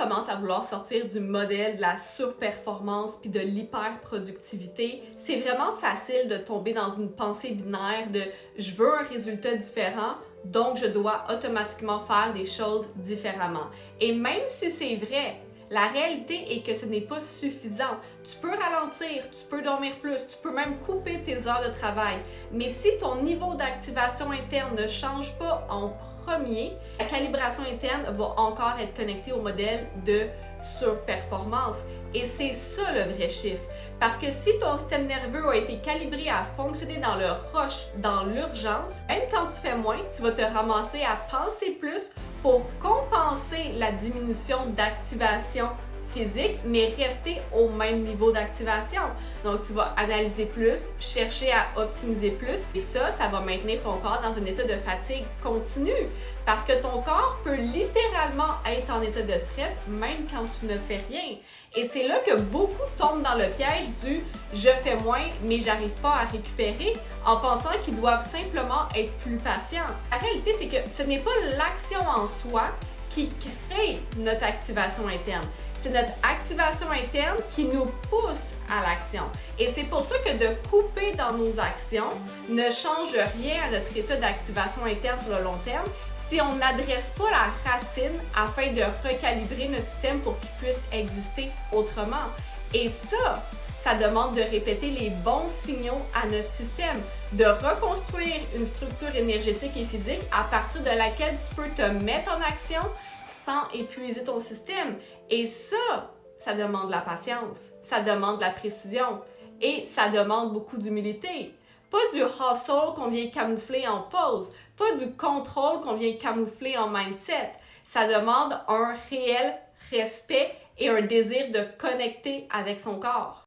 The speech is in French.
commence à vouloir sortir du modèle de la surperformance puis de l'hyperproductivité, c'est vraiment facile de tomber dans une pensée binaire de je veux un résultat différent, donc je dois automatiquement faire des choses différemment. Et même si c'est vrai, la réalité est que ce n'est pas suffisant. Tu peux ralentir, tu peux dormir plus, tu peux même couper tes heures de travail. Mais si ton niveau d'activation interne ne change pas en premier, la calibration interne va encore être connectée au modèle de surperformance. Et c'est ça le vrai chiffre. Parce que si ton système nerveux a été calibré à fonctionner dans le rush, dans l'urgence, même quand tu fais moins, tu vas te ramasser à penser plus pour compenser la diminution d'activation physique, mais rester au même niveau d'activation. Donc, tu vas analyser plus, chercher à optimiser plus, et ça va maintenir ton corps dans un état de fatigue continue. Parce que ton corps peut littéralement être en état de stress même quand tu ne fais rien. Et c'est là que beaucoup tombent dans le piège du « je fais moins, mais j'arrive pas à récupérer » en pensant qu'ils doivent simplement être plus patients. La réalité, c'est que ce n'est pas l'action en soi qui crée notre activation interne. C'est notre activation interne qui nous pousse à l'action. Et c'est pour ça que de couper dans nos actions ne change rien à notre état d'activation interne sur le long terme si on n'adresse pas la racine afin de recalibrer notre système pour qu'il puisse exister autrement. Et ça demande de répéter les bons signaux à notre système, de reconstruire une structure énergétique et physique à partir de laquelle tu peux te mettre en action sans épuiser ton système. Et ça demande de la patience, ça demande de la précision et ça demande beaucoup d'humilité. Pas du hustle qu'on vient camoufler en pause, pas du contrôle qu'on vient camoufler en mindset. Ça demande un réel respect et un désir de connecter avec son corps.